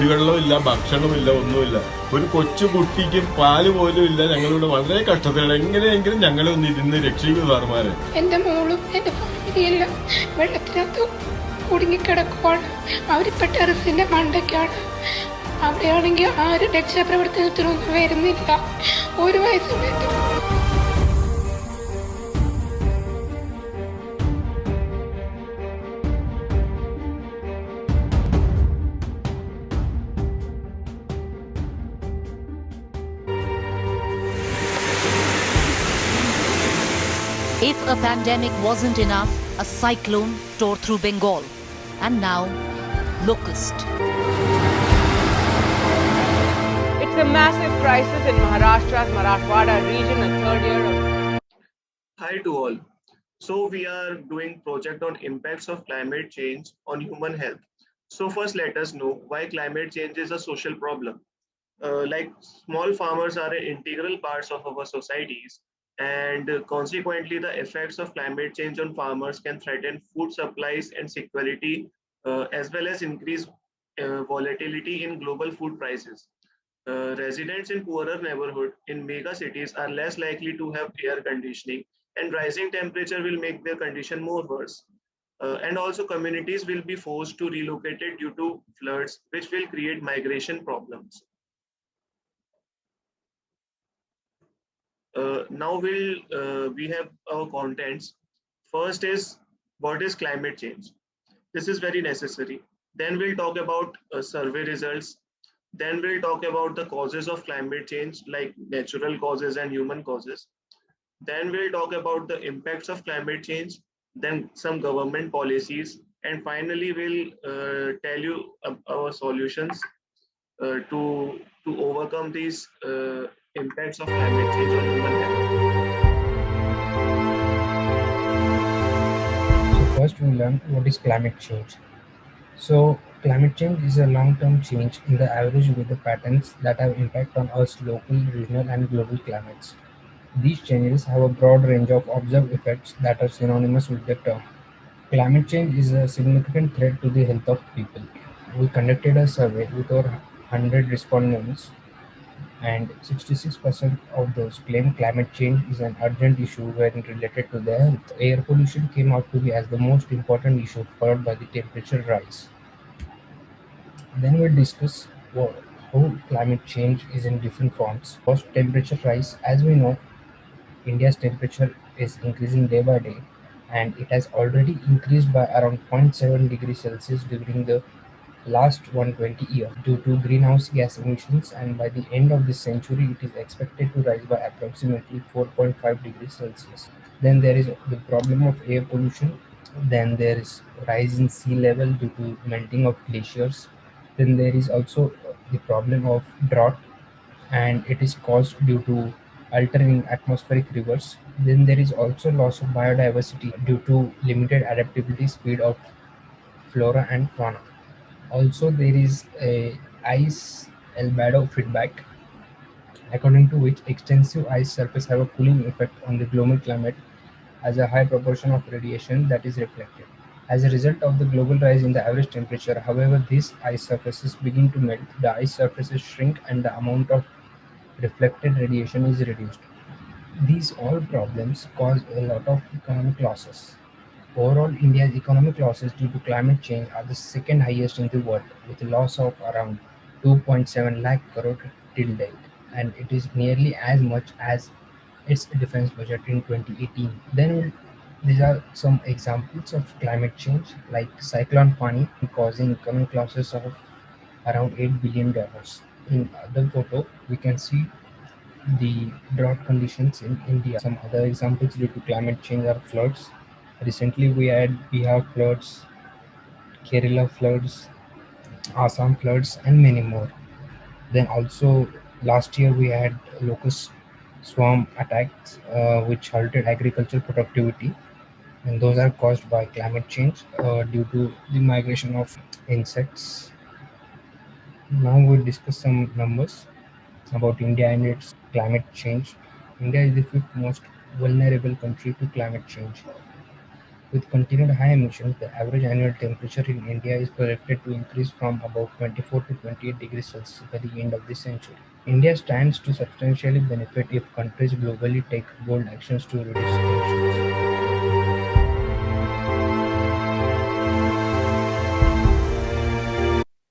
കുടിവെള്ളമില്ല, ഭക്ഷണമില്ല, ഒന്നുമില്ല. ഒരു കൊച്ചു കുട്ടിക്ക് പാല് പോലും ഇല്ല. ഞങ്ങളിവിടെ വളരെ കഷ്ടത്തിലാണ്. എങ്ങനെയെങ്കിലും ഞങ്ങളെ ഒന്ന് ഇരുന്ന് രക്ഷിക്കൂ സാറുമാരെ. എന്റെ മോളും എന്റെ ഫാമിലിയെല്ലാം വെള്ളത്തിനകത്ത് കുടുങ്ങിക്കിടക്കുവാണ്. അവരിപ്പോ ടെറസിന്റെ മണ്ടയ്ക്കാണ്. അവിടെയാണെങ്കിൽ ആരും രക്ഷാപ്രവർത്തനത്തിനൊന്നും വരുന്നില്ല. ഒരു വയസ്സുമേറ്റ് If a pandemic wasn't enough, a cyclone tore through Bengal. And now, locust. It's a massive crisis in Maharashtra's Marathwada region, a third year of... Hi to all. So we are doing project on impacts of climate change on human health. So first let us know why climate change is a social problem. Like small farmers are an integral parts of our societies, and consequently the effects of climate change on farmers can threaten food supplies and security, as well as increase volatility in global food prices. Residents in poorer neighborhood in mega cities are less likely to have air conditioning, and rising temperature will make their condition more worse. And also communities will be forced to relocate due to floods, which will create migration problems. Now we have our contents. First is, what is climate change? This is very necessary. Then we'll talk about survey results. Then we'll talk about the causes of climate change, like natural causes and human causes. Then we'll talk about the impacts of climate change, then some government policies, and finally we'll tell you our solutions to overcome these impacts of climate change on human health. So first we learn what is climate change. So climate change is a long-term change in the average weather patterns that have impact on Earth's local, regional and global climates. These changes have a broad range of observed effects that are synonymous with the term. Climate change is a significant threat to the health of people. We conducted a survey with over 100 respondents, and 66% of those claim climate change is an urgent issue when related to their health. Air pollution came out to be as the most important issue, followed by the temperature rise. Then we'll discuss how climate change is in different forms. First, temperature rise. As we know, India's temperature is increasing day by day, and it has already increased by around 0.7 degrees Celsius during the last 120 years due to greenhouse gas emissions, and by the end of this century it is expected to rise by approximately 4.5 degrees Celsius. Then there is the problem of air pollution. Then there is rise in sea level due to melting of glaciers. Then there is also the problem of drought, and it is caused due to altering atmospheric rivers. Then there is also loss of biodiversity due to limited adaptability speed of flora and fauna. Also, there is a ice albedo feedback, according to which extensive ice surface have a cooling effect on the global climate as a high proportion of radiation that is reflected. As a result of the global rise in the average temperature, however, these ice surfaces begin to melt, the ice surfaces shrink, and the amount of reflected radiation is reduced. These all problems cause a lot of economic losses. Overall, India's economic losses due to climate change are the second highest in the world, with a loss of around 2.7 lakh crore till date, and it is nearly as much as its defense budget in 2018. Then these are some examples of climate change, like Cyclone Fani causing economic losses of around $8 billion. In other photo, we can see the drought conditions in India. Some other examples due to climate change are floods. Recently, we had Bihar floods, Kerala floods, Assam floods, and many more. Then also last year we had locust swarm attacks, which halted agricultural productivity, and those are caused by climate change due to the migration of insects. Now we'll discuss some numbers about India and its climate change. India is the fifth most vulnerable country to climate change. With continued high emissions, the average annual temperature in India is projected to increase from about 24 to 28 degrees Celsius by the end of this century. India stands to substantially benefit if countries globally take bold actions to reduce emissions.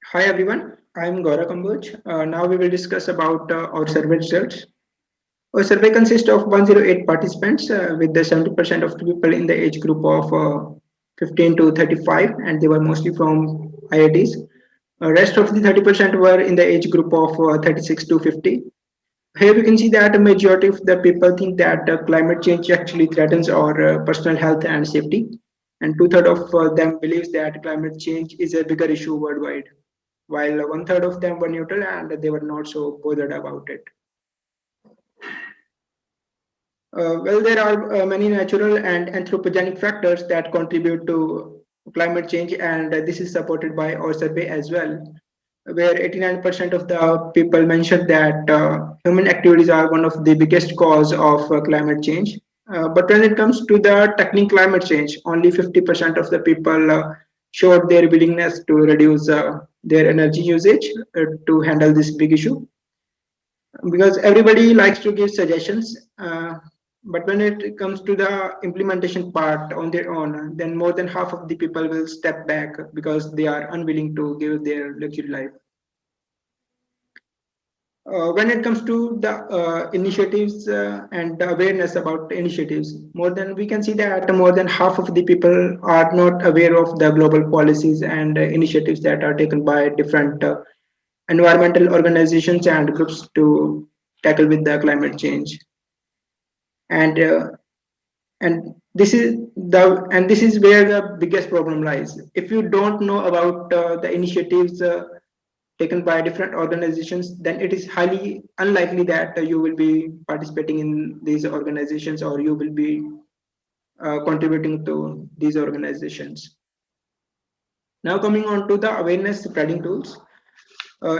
Hi everyone, I'm Gaurav Kamboj. Now we will discuss about our survey results. Our survey consists of 108 participants with the 70% of the people in the age group of 15 to 35, and they were mostly from IITs. Rest of the 30% were in the age group of 36 to 50. Here we can see that a majority of the people think that climate change actually threatens our personal health and safety, and two-thirds of them believes that climate change is a bigger issue worldwide, while one-third of them were neutral and they were not so bothered about it. Well, there are many natural and anthropogenic factors that contribute to climate change, and this is supported by our survey as well, where 89% of the people mentioned that human activities are one of the biggest cause of climate change. But when it comes to the tackling climate change, only 50% of the people showed their willingness to reduce their energy usage to handle this big issue, because everybody likes to give suggestions, but when it comes to the implementation part on their own, then more than half of the people will step back because they are unwilling to give their luxury life. When it comes to the initiatives and the awareness about initiatives, we can see that more than half of the people are not aware of the global policies and initiatives that are taken by different environmental organizations and groups to tackle with the climate change. And this is where the biggest problem lies. If you don't know about the initiatives taken by different organizations, then it is highly unlikely that you will be participating in these organizations or you will be contributing to these organizations. Now coming on to the awareness spreading tools.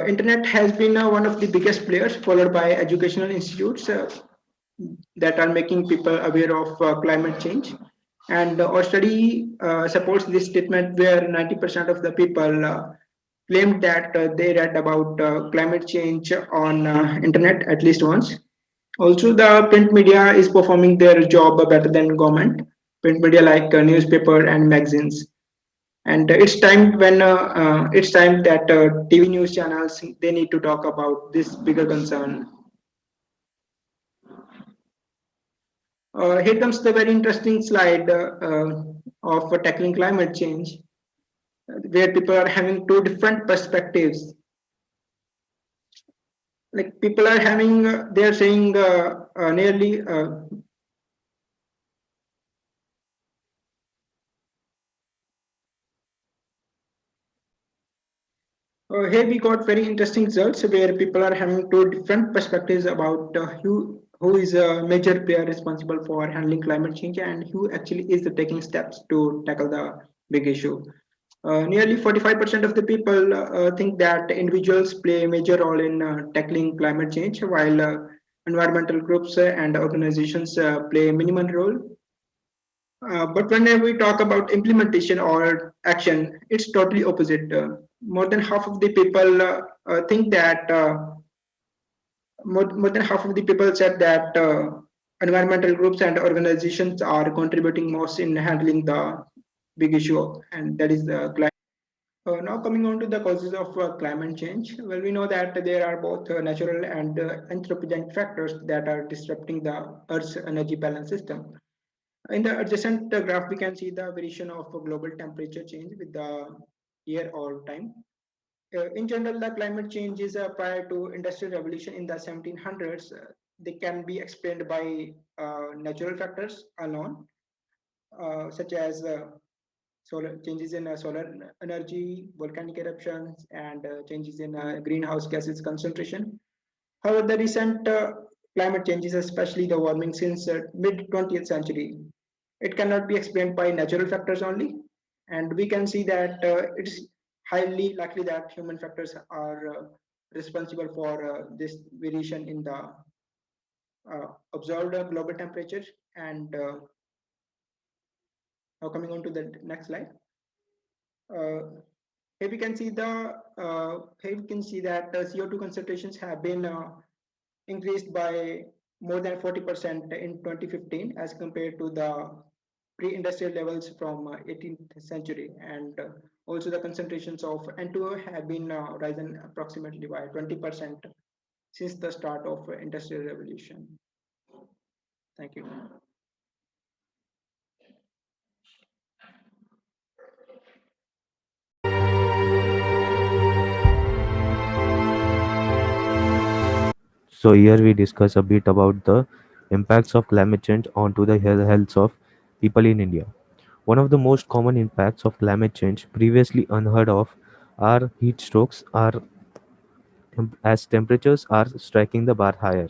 Internet has been one of the biggest players, followed by educational institutes that are making people aware of climate change. And our study supports this statement, where 90% of the people claimed that they read about climate change on internet at least once. Also, the print media is performing their job better than government. Print media like newspaper and magazines. And it's time that TV news channels, they need to talk about this bigger concern. Here comes the very interesting slide of tackling climate change, where people are having two different perspectives. Like people are having, they are saying nearly here we got very interesting results where people are having two different perspectives about who is a major player responsible for handling climate change and who actually is taking steps to tackle the big issue. Nearly 45% of the people think that individuals play a major role in tackling climate change, while environmental groups and organizations play a minimum role. But whenever we talk about implementation or action, it's totally opposite. More than half of the people think that more than half of the people said that environmental groups and organizations are contributing most in handling the big issue, and that is the climate. Now coming on to the causes of climate change. Well, we know that there are both natural and anthropogenic factors that are disrupting the Earth's energy balance system. In the adjacent graph, we can see the variation of global temperature change with the year or time. In general, the climate changes prior to industrial revolution in the 1700s, they can be explained by natural factors alone, such as solar changes in solar energy, volcanic eruptions, and changes in greenhouse gases concentration. However, the recent climate changes, especially the warming since mid 20th century, it cannot be explained by natural factors only, and we can see that it is highly likely that human factors are responsible for this variation in the observed global temperature, and Now coming on to the next slide. Here we can see that CO2 concentrations have been increased by more than 40% in 2015 as compared to the pre-industrial levels from 18th century, and also the concentrations of N2O have been risen approximately by 20% since the start of industrial revolution. Thank you. So here we discuss a bit about the impacts of climate change onto the health of people in India. One of the most common impacts of climate change, previously unheard of, are heat strokes, as temperatures are striking the bar higher.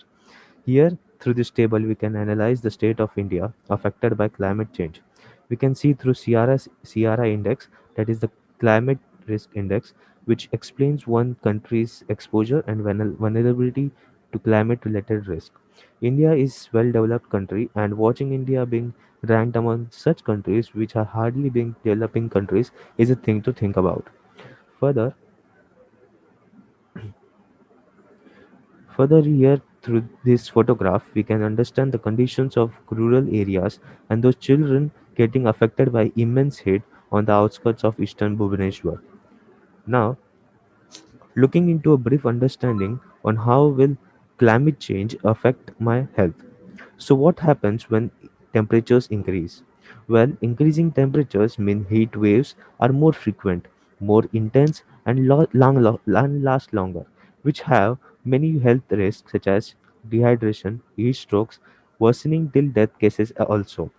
Here, through this table, we can analyze the state of India affected by climate change. We can see through Sierra index, that is the climate risk index, which explains one country's exposure and vulnerability to climate related risk. India is well developed country, and watching India being ranked among such countries which are hardly being developing countries is a thing to think about. Further, Further, here through this photograph, we can understand the conditions of rural areas and those children getting affected by immense heat on the outskirts of eastern Bhubaneswar. Now, looking into a brief understanding on how will climate change affect my health. So, what happens when temperatures increase? Well, increasing temperatures mean heat waves are more frequent, more intense, and last longer, which have many health risks such as dehydration, heat strokes, worsening till death cases also.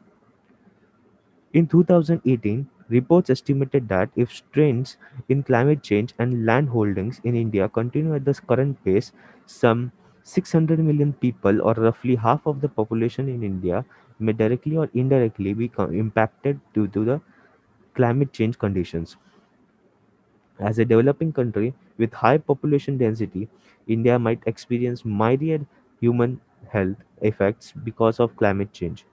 In 2018, reports estimated that if trends in climate change and land holdings in India continue at the current pace, some 600 million people, or roughly half of the population in India, may directly or indirectly be impacted due to the climate change conditions. As a developing country with high population density, India might experience myriad human health effects because of climate change.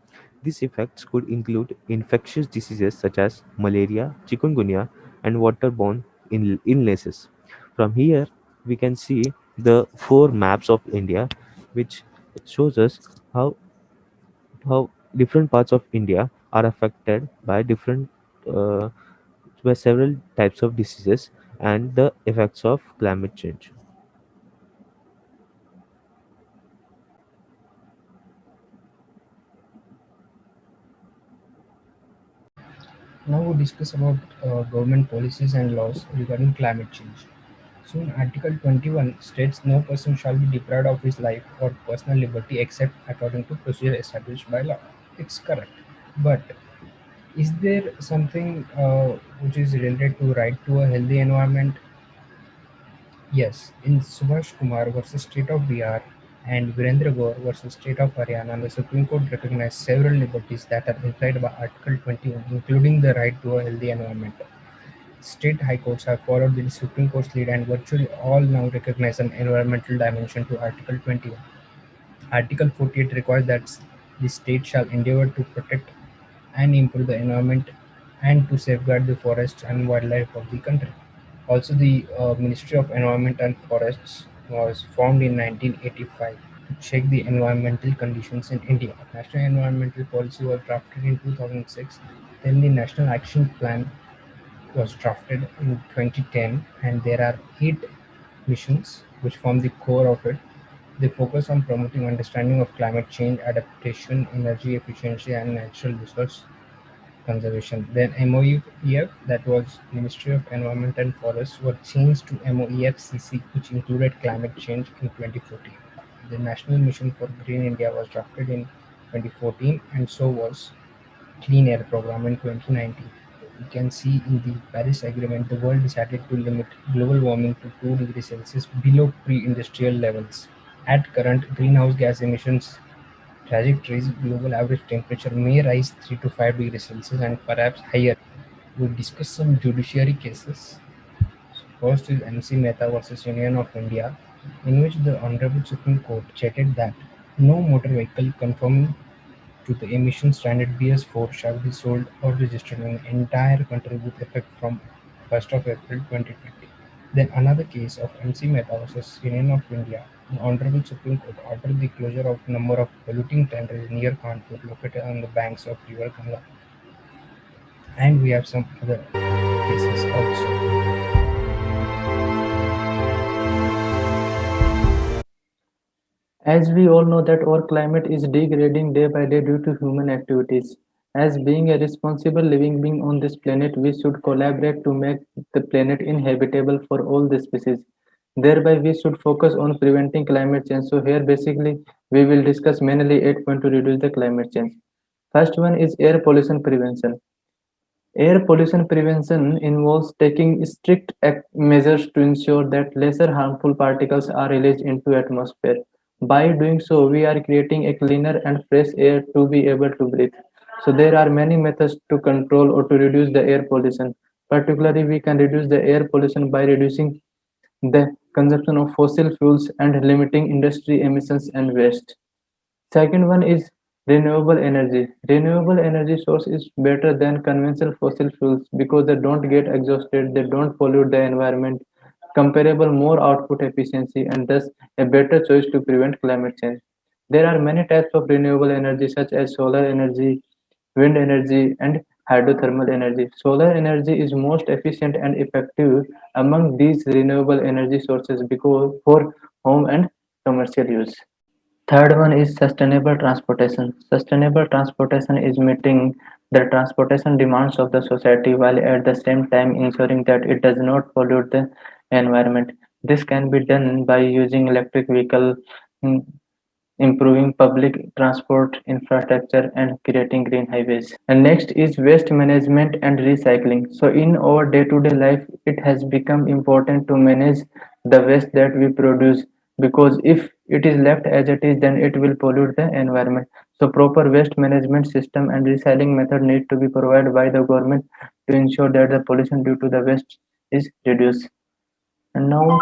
These effects could include infectious diseases such as malaria, chikungunya, and waterborne illnesses. From here, we can see the four maps of India, which shows us how different parts of India are affected by uh, several types of diseases and the effects of climate change. Now we discuss about government policies and laws regarding climate change. So in Article 21 states no person shall be deprived of his life or personal liberty except according to procedure established by law. It's correct. But is there something which is related to right to a healthy environment? Yes, in Subhash Kumar versus State of Bihar and Virendra Gaur versus State of Haryana, the Supreme Court recognized several liberties that are implied by Article 21, including the right to a healthy environment. State high courts have followed the Supreme Court's lead and virtually all now recognize an environmental dimension to Article 21. Article 48 requires that the state shall endeavor to protect and improve the environment and to safeguard the forests and wildlife of the country. Also, the Ministry of Environment and Forests was formed in 1985 to check the environmental conditions in India. National Environmental Policy was drafted in 2006. Then the National Action Plan was drafted in 2010, and there are 8 missions which form the core of it. They focus on promoting understanding of climate change, adaptation, energy efficiency, and natural resource conservation. Then MOEF, that was Ministry of Environment and Forests, was changed to MOEFCC, which included climate change in 2014. The National Mission for Green India was drafted in 2014, and so was Clean Air Program in 2019. You can see in the Paris Agreement, the world decided to limit global warming to 2 degrees Celsius below pre-industrial levels. At current greenhouse gas emissions trajectories, global average temperature may rise 3 to 5 degrees Celsius and perhaps higher. We'll discuss some judiciary cases. First is MC Mehta versus Union of India, in which the Honorable Supreme Court stated that no motor vehicle conforming to the emission standard BS4 shall be sold or registered in the entire country with effect from 1st of April 2020. Then another case of MC Mehta versus Union of India. The Honorable Supreme Court ordered the closure of a number of polluting tanneries near Kanpur located on the banks of river Ganga. And we have some other cases also. As we all know that our climate is degrading day by day due to human activities. As being a responsible living being on this planet, we should collaborate to make the planet inhabitable for all the species. Thereby, we should focus on preventing climate change. So here basically we will discuss mainly 8 points to reduce the climate change. First one is air pollution prevention. Air pollution prevention involves taking strict measures to ensure that lesser harmful particles are released into atmosphere. By doing so, we are creating a cleaner and fresh air to be able to breathe. So there are many methods to control or to reduce the air pollution. Particularly, we can reduce the air pollution by reducing the consumption of fossil fuels and limiting industry emissions and waste. Second one is renewable energy. Renewable energy source is better than conventional fossil fuels because they don't get exhausted, they don't pollute the environment, comparable more output efficiency, and thus a better choice to prevent climate change. There are many types of renewable energy such as solar energy, wind energy, and hydrothermal energy. Solar energy is most efficient and effective among these renewable energy sources because for home and commercial use. Third one is sustainable transportation. Sustainable transportation is meeting the transportation demands of the society while at the same time ensuring that it does not pollute the environment. This can be done by using electric vehicle, mm, improving public transport infrastructure, and creating green highways. And next is waste management and recycling. So in our day-to-day life, it has become important to manage the waste that we produce because if it is left as it is, then it will pollute the environment. So proper waste management system and recycling method need to be provided by the government to ensure that the pollution due to the waste is reduced. And now,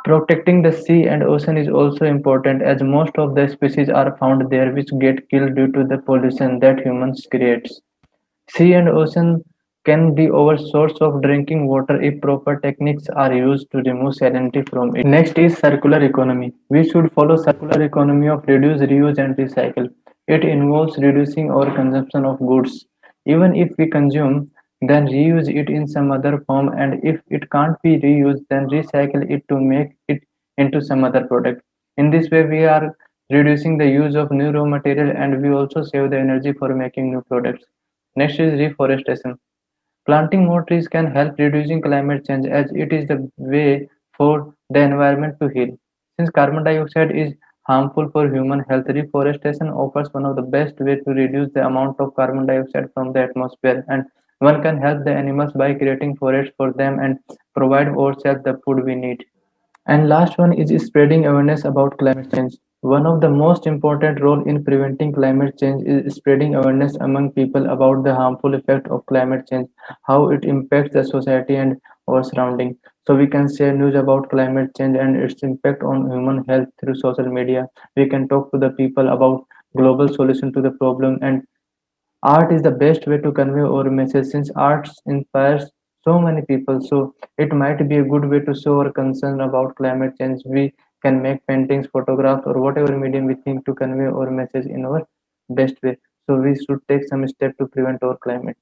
protecting the sea and ocean is also important as most of the species are found there which get killed due to the pollution that humans create. Sea and ocean can be our source of drinking water if proper techniques are used to remove salinity from it. Next is circular economy. We should follow circular economy of reduce, reuse and recycle. It involves reducing our consumption of goods. Even if we consume, then reuse it in some other form, and if it can't be reused, then recycle it to make it into some other product. In this way, we are reducing the use of new raw material and we also save the energy for making new products. Next is reforestation. Planting more trees can help reducing climate change as it is the way for the environment to heal. Since carbon dioxide is harmful for human health, reforestation offers one of the best way to reduce the amount of carbon dioxide from the atmosphere, and one can help the animals by creating forests for them and provide ourselves the food we need. And last one is spreading awareness about climate change. One of the most important role in preventing climate change is spreading awareness among people about the harmful effect of climate change, how it impacts the society and our surrounding. So we can share news about climate change and its impact on human health through social media. We can talk to the people about global solution to the problem, and art is the best way to convey our message since art inspires so many people. So it might be a good way to show our concern about climate change. We can make paintings, photographs, or whatever medium we think to convey our message in our best way. So we should take some step to prevent our climate.